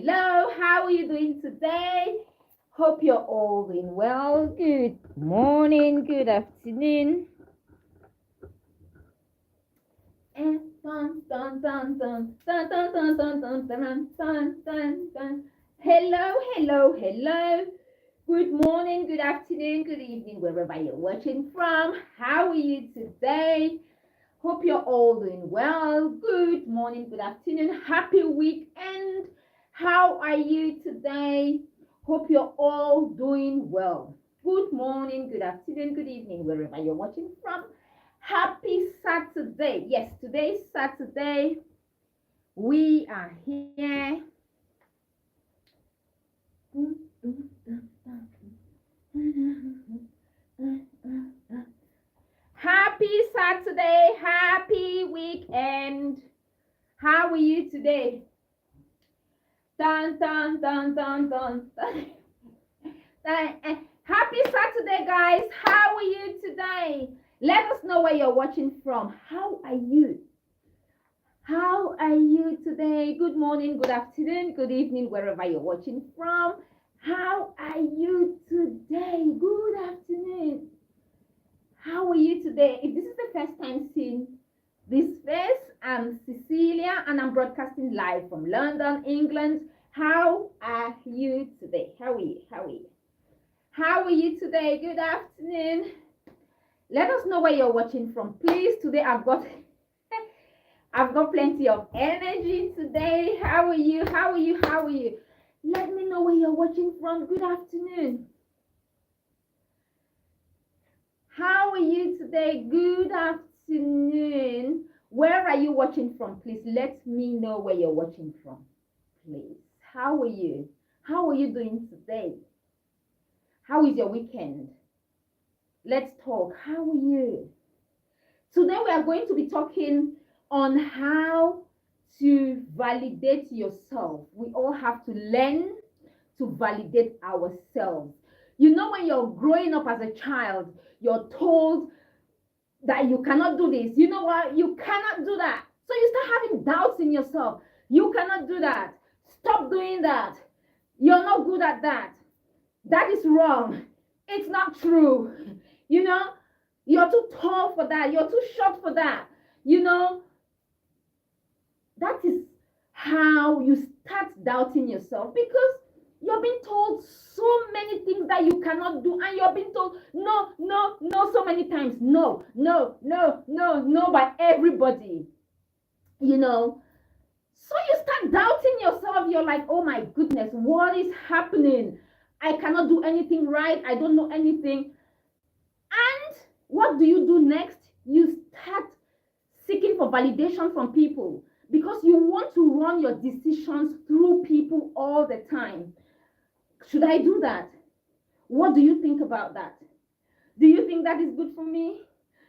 Hello, how are you doing today? Hope you're all doing well. Good morning, good afternoon. And dun, dun, dun, dun, dun, dun, dun, dun, dun, dun, dun, dun, dun. Hello, hello, hello. Good morning, good afternoon, good evening, wherever you're watching from. How are you today? Hope you're all doing well. Good morning, good afternoon, happy weekend. How are you today? Hope you're all doing well. Good morning, good afternoon, good evening, wherever you're watching from. Happy Saturday. Yes, today's Saturday. We are here. Happy Saturday, happy weekend. How are you today? Dun, dun, dun, dun, dun, dun. Happy Saturday, guys. How are you today? Let us know where you're watching from. How are you? How are you today? Good morning, good afternoon, good evening, wherever you're watching from. How are you today? Good afternoon. How are you today? If this is the first time seeing this face, I'm Cecilia and I'm broadcasting live from London, England. How are you today? How are you? How are you? How are you today? Good afternoon. Let us know where you're watching from. Please, today I've got plenty of energy today. How are you? How are you? How are you? Let me know where you're watching from. Good afternoon. How are you today? Good afternoon. Where are you watching from? Please let me know where you're watching from. Please. How are you? How are you doing today? How is your weekend? Let's talk. How are you? Today we are going to be talking on how to validate yourself. We all have to learn to validate ourselves. You know, when you're growing up as a child, you're told that you cannot do this. You know what? You cannot do that. So you start having doubts in yourself. You cannot do that. Stop doing that. You're not good at that. That is wrong. It's not true. You know, you're too tall for that. You're too short for that. You know, that is how you start doubting yourself, because you're being told so many things that you cannot do, and you're being told no, no, no so many times. No, no, no, no, no by everybody. You know, so you start doubting yourself. You're like, oh my goodness, what is happening? I cannot do anything right. I don't know anything. And what do you do next? You start seeking for validation from people, because you want to run your decisions through people all the time. Should I do that? What do you think about that? Do you think that is good for me?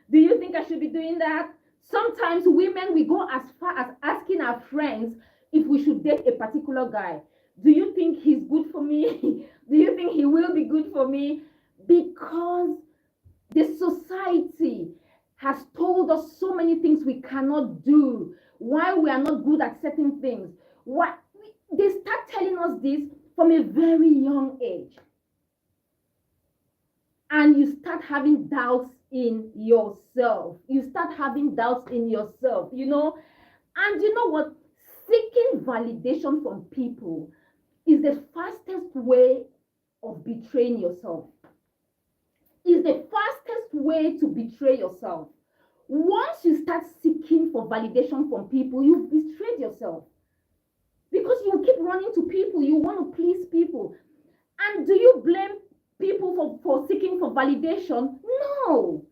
Do you think I should be doing that? Sometimes women, we go as far as asking our friends if we should date a particular guy. Do you think he's good for me? Do you think he will be good for me? Because the society has told us so many things we cannot do, why we are not good at certain things. They start telling us this from a very young age. And you start having doubts in yourself. You start having doubts in yourself, you know. And you know what? Seeking validation from people is the fastest way of betraying yourself. Is the fastest way to betray yourself. Once you start seeking for validation from people, you've betrayed yourself. Because you keep running to people, you want to please people. And do you blame people for seeking for validation? No.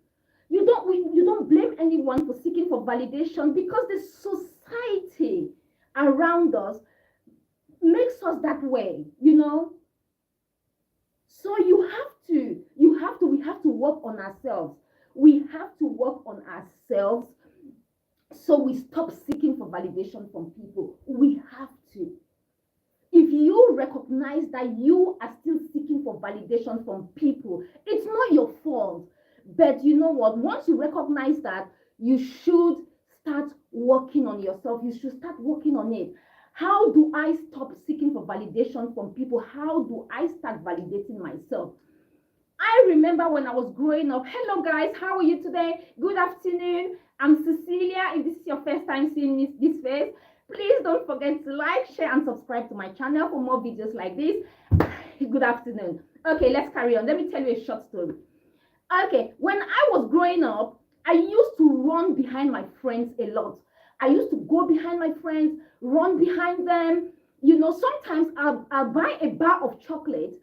You don't blame anyone for seeking for validation, because the society around us makes us that way, you know. So we have to work on ourselves. We have to work on ourselves, so we stop seeking for validation from people. We have to. If you recognize that you are still seeking for validation from people, it's not your fault. But you know what? Once you recognize that, you should start working on yourself. You should start working on it. How do I stop seeking for validation from people? How do I start validating myself? I remember when I was growing up. Hello guys, how are you today? Good afternoon. I'm Cecilia. If this is your first time seeing this face, please don't forget to like, share, and subscribe to my channel for more videos like this. Good afternoon. Okay, let's carry on. Let me tell you a short story. Okay, when I was growing up, I used to run behind my friends a lot. I used to go behind my friends, run behind them. Sometimes I'll buy a bar of chocolate,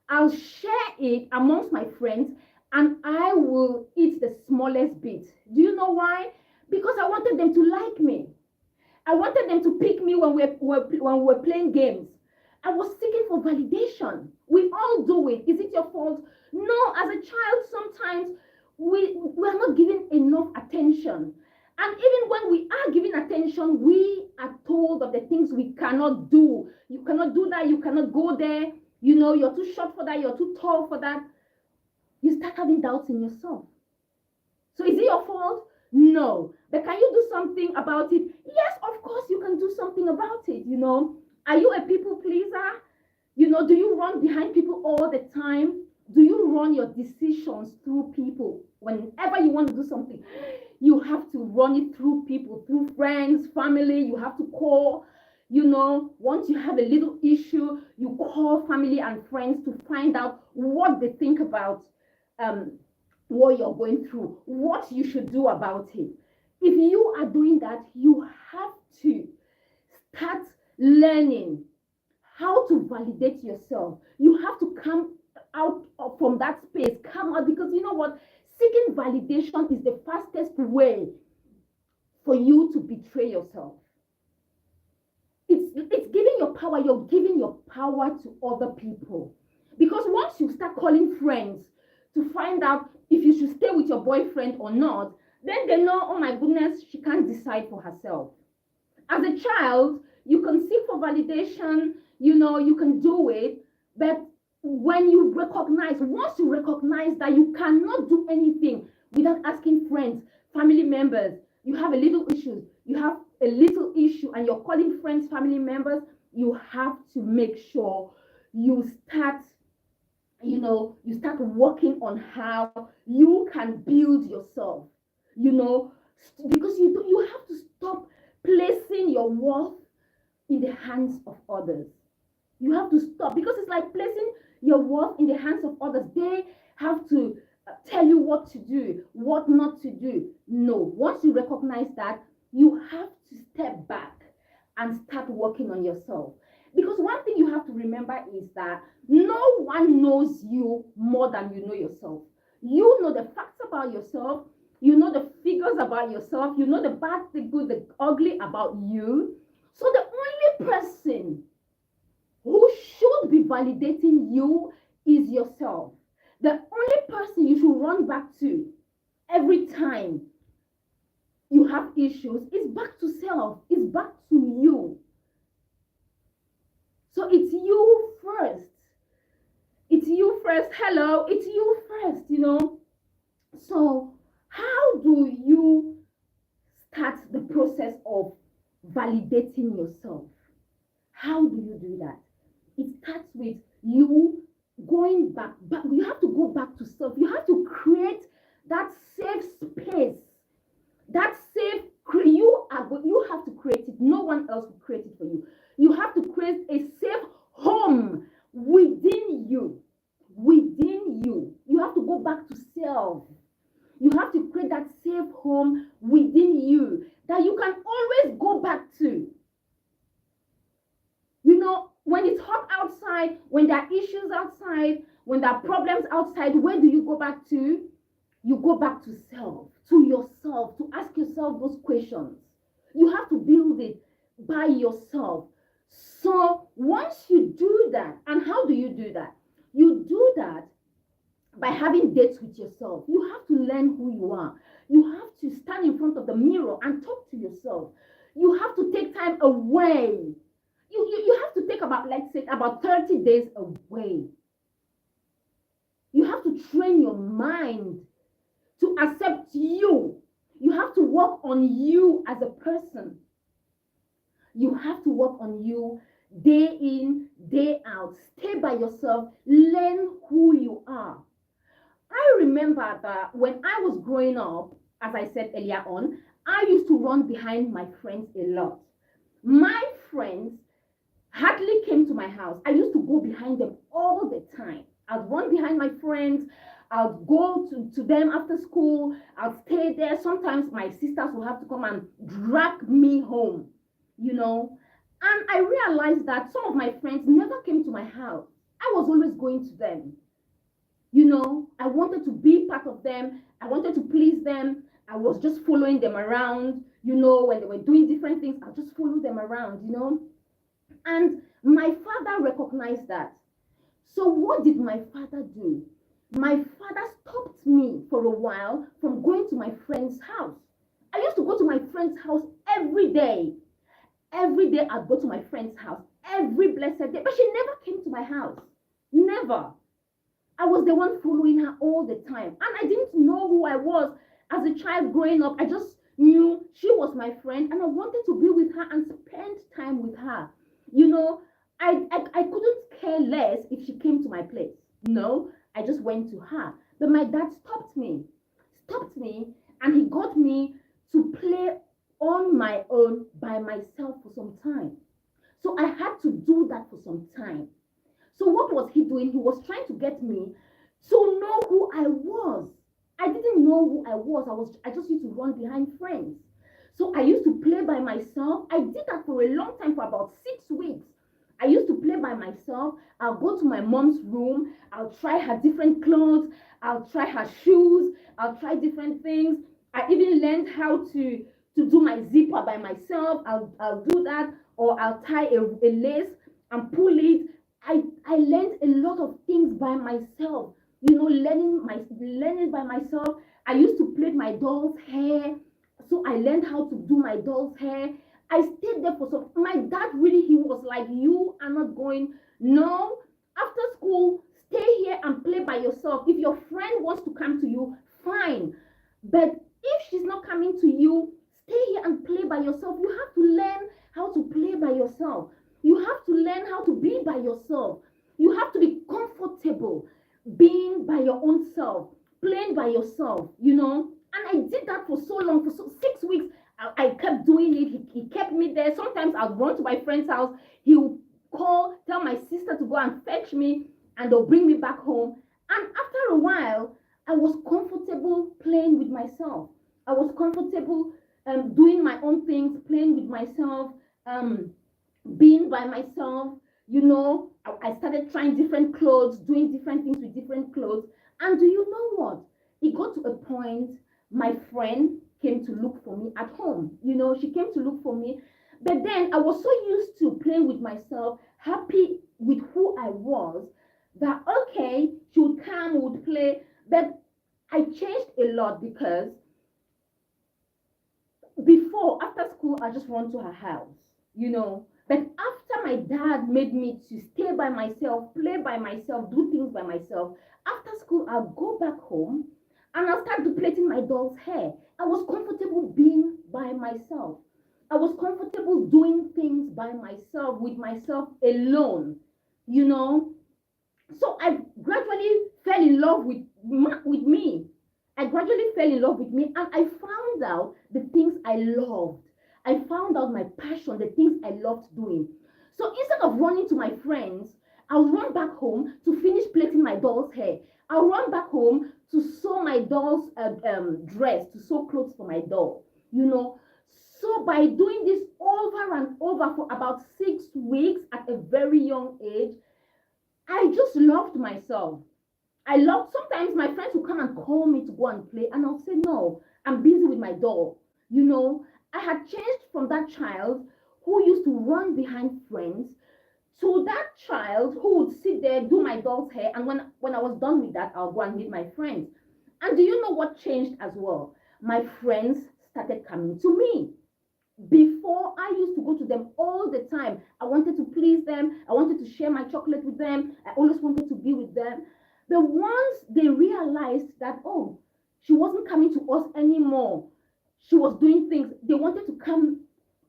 I'll share it amongst my friends, and I will eat the smallest bit. Do you know why? Because I wanted them to like me. I wanted them to pick me when we're playing games. I was seeking for validation. We all do it. Is it your fault? No, as a child, sometimes we're not giving enough attention. And even when we are giving attention, we are told of the things we cannot do. You cannot do that. You cannot go there. You're too short for that. You're too tall for that. You start having doubts in yourself. So is it your fault? No. But can you do something about it? Yes, of course you can do something about it. Are you a people pleaser? Do you run behind people all the time? Do you run your decisions through people? Whenever you want to do something, you have to run it through people, through friends, family. You have to call. Once you have a little issue, you call family and friends to find out what they think about what you're going through, what you should do about it. If you are doing that, you have to start learning how to validate yourself. You have to come out from that space, come out, because you know what? Seeking validation is the fastest way for you to betray yourself. It's giving your power, you're giving your power to other people. Because once you start calling friends to find out if you should stay with your boyfriend or not, then they know, oh my goodness, she can't decide for herself. As a child, you can seek for validation, you can do it, but once you recognize that you cannot do anything without asking friends, family members, you have a little issue and you're calling friends, family members, you have to make sure you start working on how you can build yourself, because you have to stop placing your worth in the hands of others. You have to stop, because it's like placing your worth in the hands of others. They have to tell you what to do, what not to do. No, once you recognize that, you have to step back and start working on yourself. Because one thing you have to remember is that no one knows you more than you know yourself. You know the facts about yourself. You know the figures about yourself. You know the bad, the good, the ugly about you. So the only person who should be validating you is yourself. The only person you should run back to every time you have issues is back to self. It's back to you. So it's you first. It's you first. Hello, it's you first, So how do you start the process of validating yourself? How do you do that? It starts with you going back. But you have to go back to self. You have to create that safe space. That safe, you have to create it. No one else will create it for you. You have to create a safe home within you. Within you. You have to go back to self. You have to create that safe home within you that you can always go back to. When it's hot outside, when there are issues outside, when there are problems outside, where do you go back to? You go back to self, to yourself, to ask yourself those questions. You have to build it by yourself. So once you do that, and how do you do that? You do that by having dates with yourself. You have to learn who you are. You have to stand in front of the mirror and talk to yourself. You have to take time away. You have to take about, let's say, about 30 days away. You have to train your mind to accept you. You have to work on you as a person. You have to work on you day in, day out. Stay by yourself. Learn who you are. I remember that when I was growing up, as I said earlier on, I used to run behind my friends a lot. My friends hardly came to my house. I used to go behind them all the time. I'd run behind my friends. I'd go to them after school. I'd stay there. Sometimes my sisters will have to come and drag me home, you know. And I realized that some of my friends never came to my house. I was always going to them. I wanted to be part of them. I wanted to please them. I was just following them around, when they were doing different things. I just follow them around. And my father recognized that. So what did my father do? My father stopped me for a while from going to my friend's house. I used to go to my friend's house every day. Every day I'd go to my friend's house, every blessed day. But she never came to my house. Never. I was the one following her all the time. And I didn't know who I was as a child growing up. I just knew she was my friend and I wanted to be with her and spend time with her. I couldn't care less if she came to my place. No, I just went to her. But my dad stopped me, and he got me to play on my own by myself for some time. So I had to do that for some time. So what was he doing? He was trying to get me to know who I was. I didn't know who I was. I just used to run behind friends. So I used to play by myself. I did that for a long time, for about 6 weeks. I used to play by myself. I'll go to my mom's room. I'll try her different clothes. I'll try her shoes. I'll try different things. I even learned how to do my zipper by myself. I'll do that. Or I'll tie a lace and pull it. I learned a lot of things by myself. Learning by myself. I used to plait my doll's hair. So I learned how to do my doll's hair. I stayed there for some. My dad really, he was like, you are not going. No, after school, stay here and play by yourself. If your friend wants to come to you, fine. But if she's not coming to you, stay here and play by yourself. You have to learn how to play by yourself. You have to learn how to be by yourself. You have to be comfortable being by your own self, playing by yourself. And I did that for so long, for 6 weeks. I kept doing it. He kept me there. Sometimes I'd run to my friend's house. He would tell my sister to go and fetch me, and they'll bring me back home. And after a while, I was comfortable playing with myself. I was comfortable doing my own things, playing with myself, being by myself. I started trying different clothes, doing different things with different clothes. And do you know what? It got to a point, my friend came to look for me at home. She came to look for me. But then I was so used to playing with myself, happy with who I was, that okay, she would come, would play. But I changed a lot because after school, I just run to her house. But after my dad made me to stay by myself, play by myself, do things by myself, after school, I'll go back home and I'll start duplicating my doll's hair. I was comfortable being by myself. I was comfortable doing things by myself, with myself alone, So I gradually fell in love with me. I gradually fell in love with me, and I found out the things I loved. I found out my passion, the things I loved doing. So instead of running to my friends, I'll run back home to finish plaiting my doll's hair. I'll run back home to sew my doll's dress, to sew clothes for my doll. So by doing this over and over for about 6 weeks at a very young age, I just loved myself. Sometimes my friends will come and call me to go and play, and I'll say, no, I'm busy with my doll. I had changed from that child who used to run behind friends to that child who would sit there, do my doll's hair, and when I was done with that, I'll go and meet my friends. And do you know what changed as well? My friends started coming to me. Before, I used to go to them all the time. I wanted to please them. I wanted to share my chocolate with them. I always wanted to be with them. But once they realized that, oh, she wasn't coming to us anymore, she was doing things, they wanted to come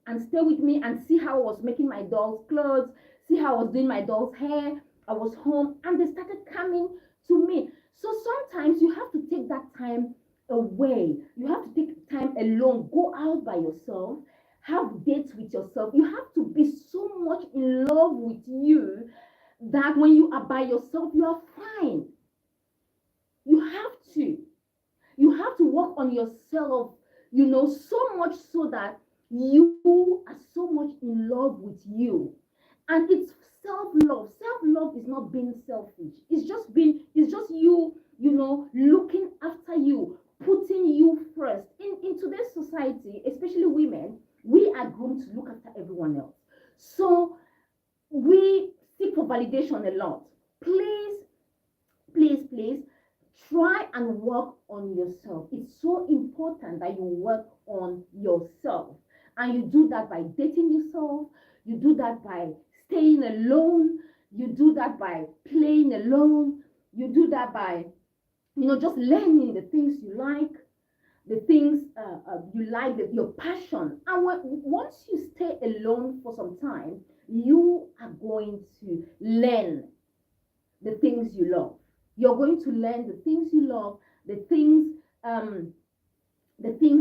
and stay with me and see how I was making my doll's clothes, see how I was doing my doll's hair. I was home and they started coming to me. So sometimes you have to take that time away. You have to take time alone. Go out by yourself. Have dates with yourself. You have to be so much in love with you that when you are by yourself, you are fine. You have to. You have to work on yourself, so much so that you are so much in love with you. And it's self-love. Self-love is not being selfish. It's just you, looking after you, putting you first. In today's society, especially women, we are groomed to look after everyone else. So we seek for validation a lot. Please, please, please try and work on yourself. It's so important that you work on yourself. And you do that by dating yourself. You do that by staying alone. You do that by playing alone. You do that by, just learning the things you like, the things you like, your passion. And once you stay alone for some time, you are going to learn the things you love. You're going to learn the things you love, the things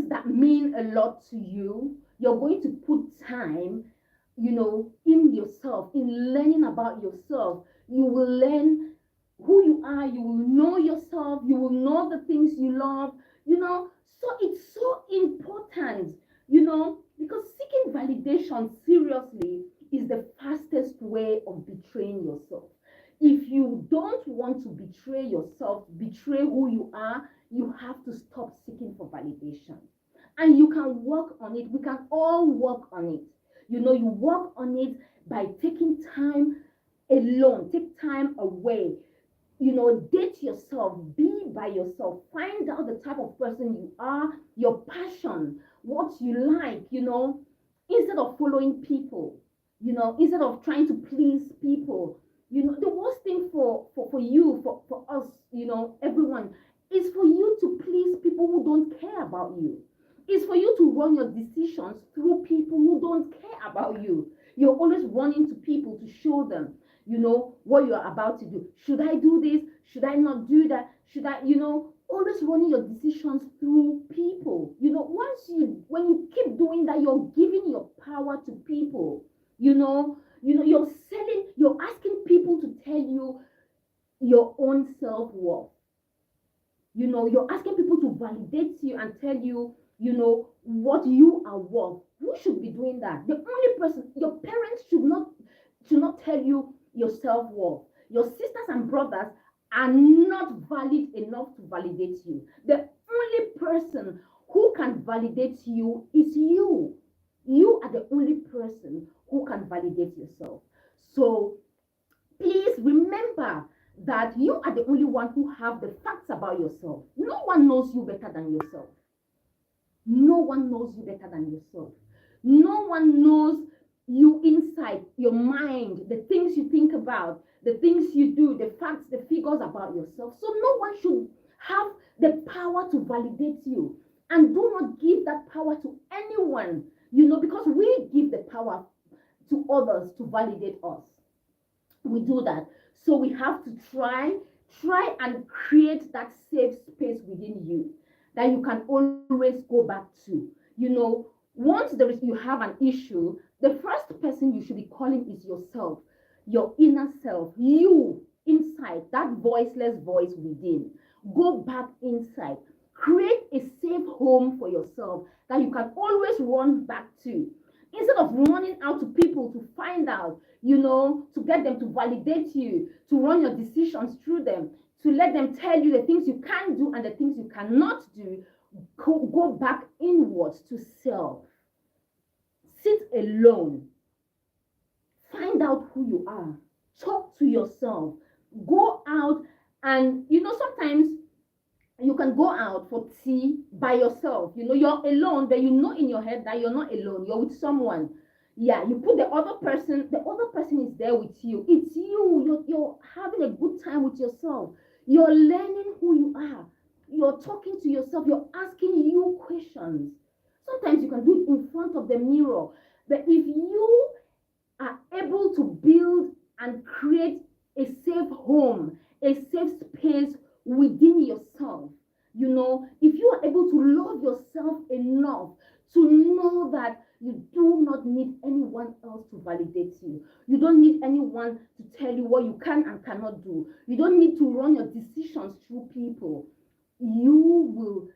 that mean a lot to you. You're going to put time, in yourself, in learning about yourself. You will learn who you are. You will know yourself. You will know the things you love. So it's so important, because seeking validation seriously is the fastest way of betraying yourself. If you don't want to betray yourself, betray who you are, you have to stop seeking for validation. And you can work on it. We can all work on it. You work on it by taking time alone, take time away. Date yourself, be by yourself, find out the type of person you are, your passion, what you like, instead of following people, instead of trying to please people. The worst thing for you, for us, everyone, is for you to please people who don't care about you. It's for you to run your decisions through people who don't care about you. You're always running to people to show them, what you're about to do. Should I do this? Should I not do that? Should I, always running your decisions through people. When you keep doing that, you're giving your power to people. You're asking people to tell you your own self-worth. You're asking people to validate you and tell you, what you are worth. Who should be doing that? The only person, your parents should not tell you your self-worth. Your sisters and brothers are not valid enough to validate you. The only person who can validate you is you. You are the only person who can validate yourself. So please remember that you are the only one who have the facts about yourself. No one knows you better than yourself. No one knows you better than yourself. No one knows you inside, your mind, the things you think about, the things you do, the facts, the figures about yourself. So no one should have the power to validate you. And do not give that power to anyone, because we give the power to others to validate us. We do that. So we have to try and create that safe space within you that you can always go back to. Once you have an issue, the first person you should be calling is yourself, your inner self, you inside, that voiceless voice within. Go back inside. Create a safe home for yourself that you can always run back to. Instead of running out to people to find out, to get them to validate you, to run your decisions through them, to let them tell you the things you can do and the things you cannot do, go back inwards to self. Sit alone. Find out who you are. Talk to yourself. Go out and, sometimes you can go out for tea by yourself. You're alone, but in your head that you're not alone. You're with someone. Yeah, you put the other person is there with you. It's you. You're having a good time with yourself. You're learning who you are. You're talking to yourself. You're asking you questions. Sometimes you can do it in front of the mirror. But if you are able to build and create a safe home, a safe space within yourself, if you are able to love yourself enough to know that you do not need anyone else to validate you. You don't need anyone to tell you what you can and cannot do. You don't need to run your decisions through people. You will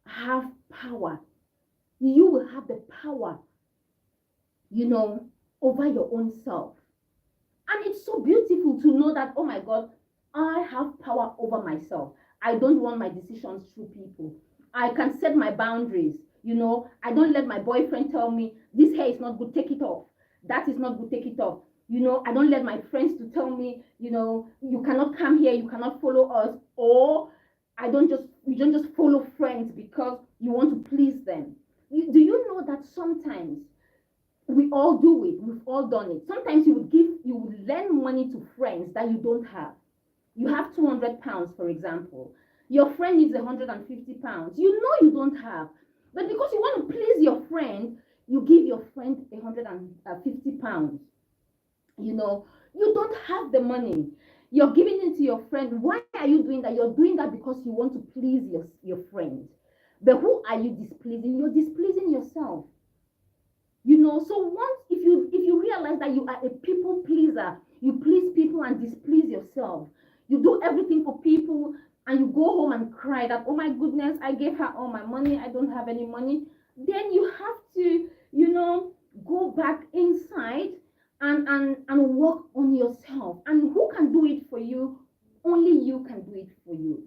have power. You will have the power, over your own self. And it's so beautiful to know that, oh my God, I have power over myself. I don't run my decisions through people. I can set my boundaries. I don't let my boyfriend tell me this hair is not good, take it off. That is not good, take it off. I don't let my friends to tell me, you cannot come here, you cannot follow us, or you don't just follow friends because you want to please them. Do you know that sometimes we all do it? We've all done it. Sometimes you would lend money to friends that you don't have. You have 200 pounds, for example. Your friend needs 150 pounds. You don't have. But because you want to please your friend, you give your friend 150 pounds. You don't have the money. You're giving it to your friend. Why are you doing that? You're doing that because you want to please your friend. But who are you displeasing? You're displeasing yourself. So once if you realize that you are a people pleaser, you please people and displease yourself. You do everything for people and you go home and cry that, oh my goodness, I gave her all my money, I don't have any money. Then you have to, go back inside and work on yourself. And who can do it for you? Only you can do it for you.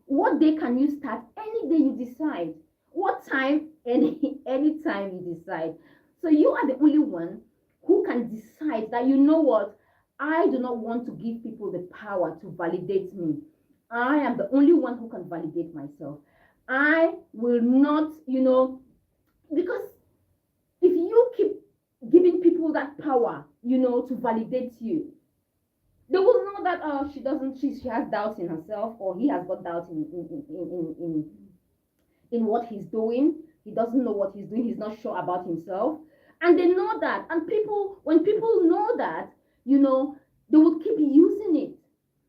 What day can you start? Any day you decide. What time? Any time you decide. So you are the only one who can decide that, what, I do not want to give people the power to validate me. I am the only one who can validate myself. I will not, because if you keep giving people that power, to validate you, they will know that she has doubts in herself, or he has got doubts in what he's doing. He doesn't know what he's doing. He's not sure about himself. And they know that. And when people know that, they will keep using it.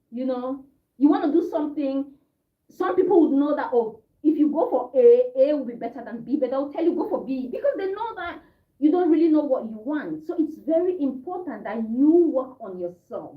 You want to do something, some people would know that, oh, if you go for A will be better than B, but they'll tell you go for B because they know that you don't really know what you want. So it's very important that you work on yourself.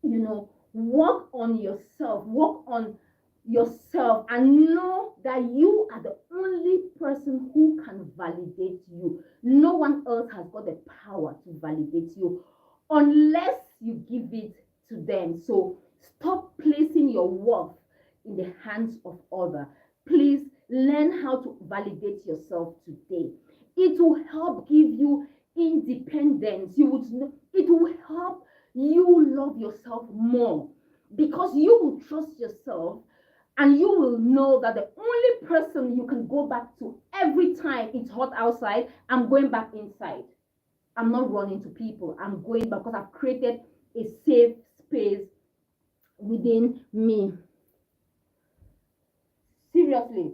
Work on yourself and know that you are the only person who can validate you. No one else has got the power to validate you unless you give it to them. So stop placing your worth in the hands of others. Please learn how to validate yourself today. It will help give you independence. It will help you love yourself more because you will trust yourself. And you will know that the only person you can go back to every time it's hot outside, I'm going back inside. I'm not running to people. I'm going back because I've created a safe space within me. Seriously.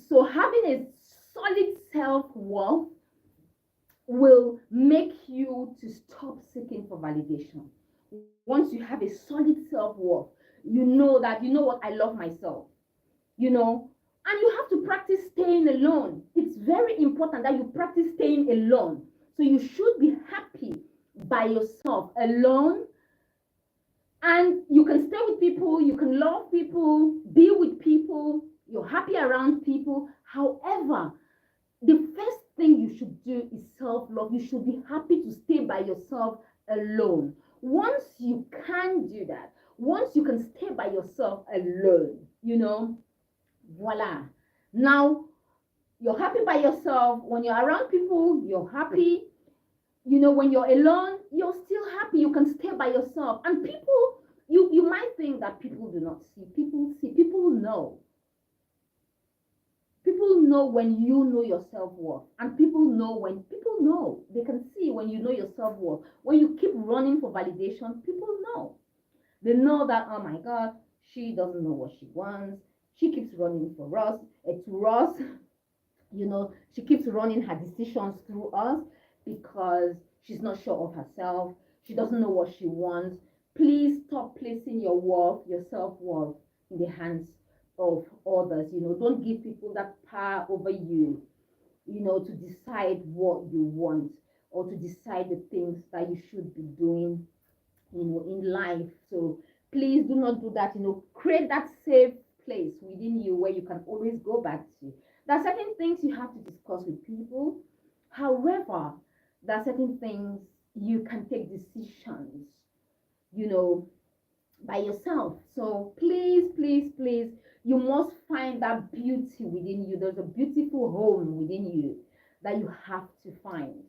So having a solid self-worth will make you to stop seeking for validation. Once you have a solid self-worth, you know what, I love myself, and you have to practice staying alone. It's very important that you practice staying alone. So you should be happy by yourself alone, and you can stay with people, you can love people, be with people, you're happy around people. However, the first thing you should do is self-love. You should be happy to stay by yourself alone. Once you can do that, once you can stay by yourself alone, voila. Now, you're happy by yourself. When you're around people, you're happy. When you're alone, you're still happy. You can stay by yourself. And people, you might think that people do not see. People see. People know. People know when you know your self-worth, and people know, they can see when you know your self-worth. When you keep running for validation, people know. They know that, oh my God, she doesn't know what she wants. She keeps running to us. She keeps running her decisions through us because she's not sure of herself. She doesn't know what she wants. Please stop placing your worth, your self-worth, in the hands of others. Don't give people that power over you, to decide what you want or to decide the things that you should be doing, in life. So please do not do that. Create that safe place within you where you can always go back to. There are certain things you have to discuss with people. However, there are certain things you can take decisions, you know, by yourself. So please, please, please, you must find that beauty within you. There's a beautiful home within you that you have to find.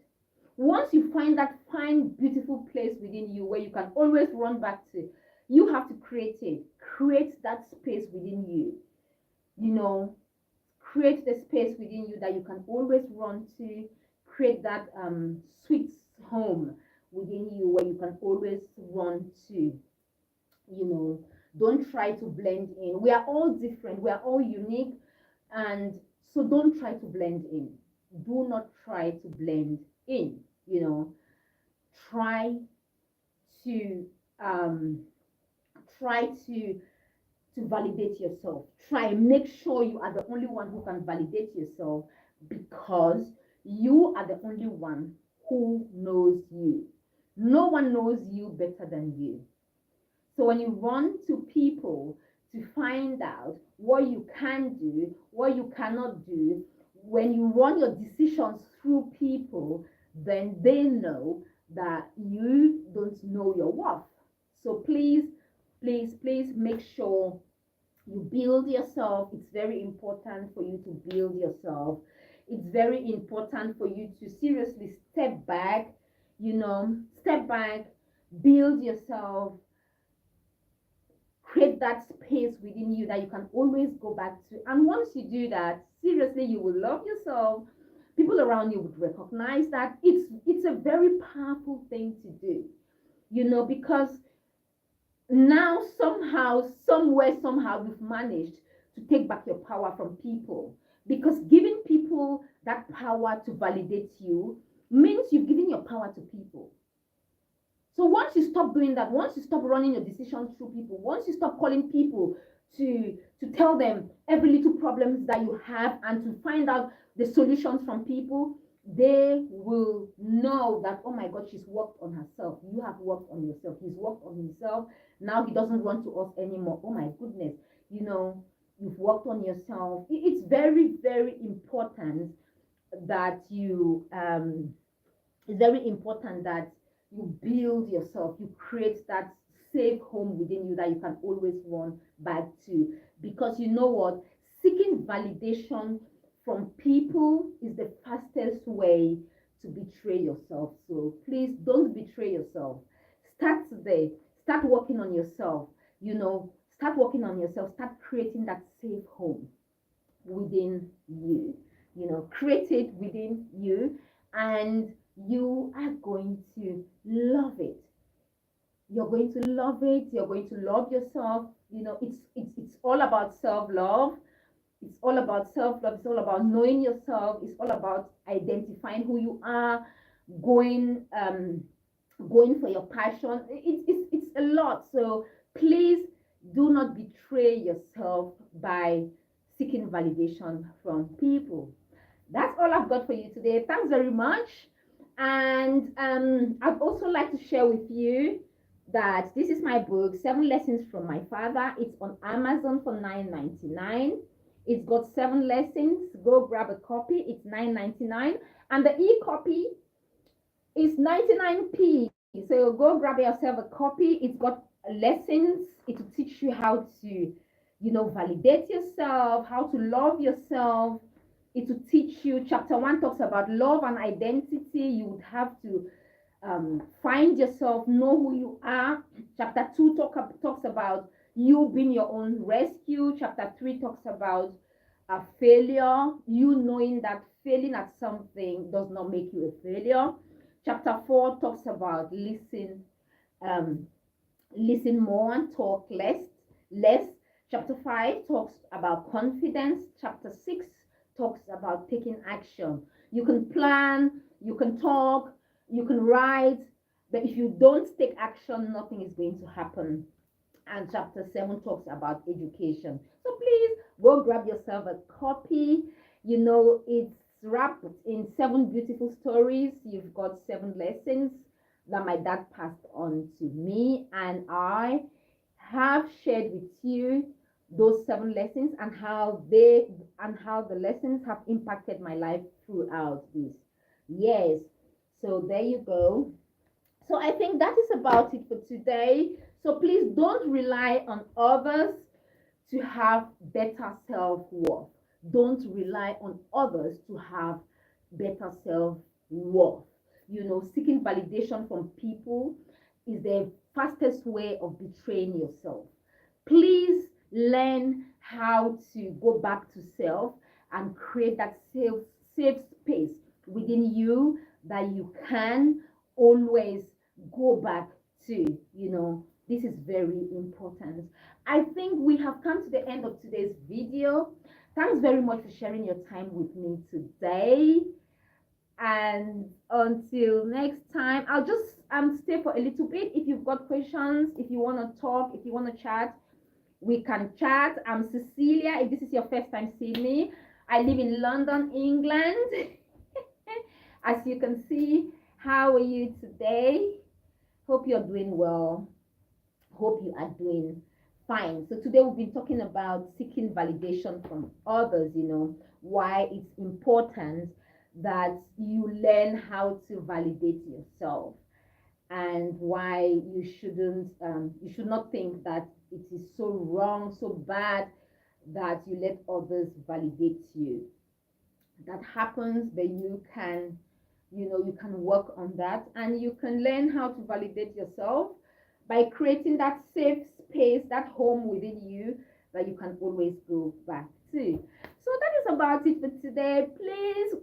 Once you find that fine, beautiful place within you where you can always run back to, you have to create it. Create that space within you. Create the space within you that you can always run to. Create that sweet home within you where you can always run to. Don't try to blend in. We are all different. We are all unique. And so don't try to blend in. Do not try to blend in. Try to try to validate yourself. Make sure you are the only one who can validate yourself, because you are the only one who knows you. No one knows you better than you. So when you run to people to find out what you can do, what you cannot do, when you run your decisions through people, then they know that you don't know your worth. So please, please, please make sure you build yourself. It's very important for you to build yourself. It's very important for you to seriously step back, build yourself, create that space within you that you can always go back to. And once you do that, seriously, you will love yourself. People around you would recognize that. It's a very powerful thing to do, because now somehow, somewhere, somehow we've managed to take back your power from people, because giving people that power to validate you means you've given your power to people. So once you stop doing that, once you stop running your decisions through people, once you stop calling people to tell them every little problems that you have and to find out the solutions from people, they will know that, oh my God, she's worked on herself. You have worked on yourself. He's worked on himself. Now he doesn't run to us anymore. Oh my goodness, you've worked on yourself. It's very, very important that it's very important that you build yourself, you create that safe home within you that you can always run back to. Because you know what? Seeking validation from people is the fastest way to betray yourself. So please don't betray yourself. Start today. Start working on yourself. Start working on yourself. Start creating that safe home within you. Create it within you, and you are going to love it. You're going to love it. You're going to love yourself. It's all about self-love. It's all about self-love. It's all about knowing yourself. It's all about identifying who you are, going for your passion. It's a lot. So please do not betray yourself by seeking validation from people. That's all I've got for you today. Thanks very much. And I'd also like to share with you that this is my book, 7 Lessons from My Father. It's on Amazon for $9.99. It's got 7 lessons. Go grab a copy. It's $9.99. And the e-copy is 99p. So go grab yourself a copy. It's got lessons. It will teach you how to, validate yourself, how to love yourself. It will teach you. Chapter 1 talks about love and identity. You would have to find yourself, know who you are. Chapter 2 talks about you being your own rescue. Chapter 3 talks about a failure, you knowing that failing at something does not make you a failure. Chapter 4 talks about listen more and talk less. Chapter 5 talks about confidence. Chapter 6 talks about taking action. You can plan, you can talk, you can write, but if you don't take action, nothing is going to happen. And chapter 7 talks about education. So please go grab yourself a copy. You know, it's wrapped in 7 beautiful stories. You've got 7 lessons that my dad passed on to me, and I have shared with you those 7 lessons and how the lessons have impacted my life throughout this. Yes, so there you go. So I think that is about it for today. So please don't rely on others to have better self-worth. Don't rely on others to have better self-worth. You know, seeking validation from people is the fastest way of betraying yourself. Please learn how to go back to self and create that safe space within you that you can always go back to. You know, this is very important. I think we have come to the end of today's video. Thanks very much for sharing your time with me today. And until next time, I'll just stay for a little bit. If you've got questions, if you want to talk, if you want to chat, we can chat. I'm Cecilia. If this is your first time seeing me, I live in London, England. As you can see, how are you today? Hope you're doing well. Hope you are doing fine. So today we've been talking about seeking validation from others, you know, why it's important that you learn how to validate yourself, and why you should not think that it is so wrong, so bad that you let others validate you. That happens, but you can work on that, and you can learn how to validate yourself by creating that safe space, that home within you that you can always go back to. So that is about it for today. Please,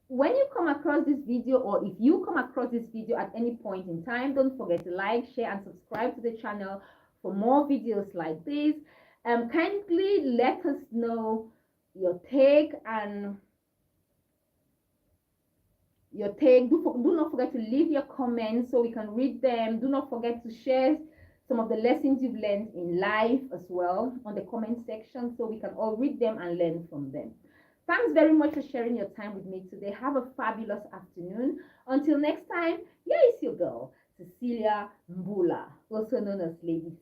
when you come across this video, or if you come across this video at any point in time, don't forget to like, share, and subscribe to the channel for more videos like this. Kindly let us know your take and do not forget to leave your comments so we can read them. Do not forget to share some of the lessons you've learned in life as well on the comment section so we can all read them and learn from them. Thanks very much for sharing your time with me today. Have a fabulous afternoon. Until next time, here is your girl, Cecilia Mbullah, also known as Lady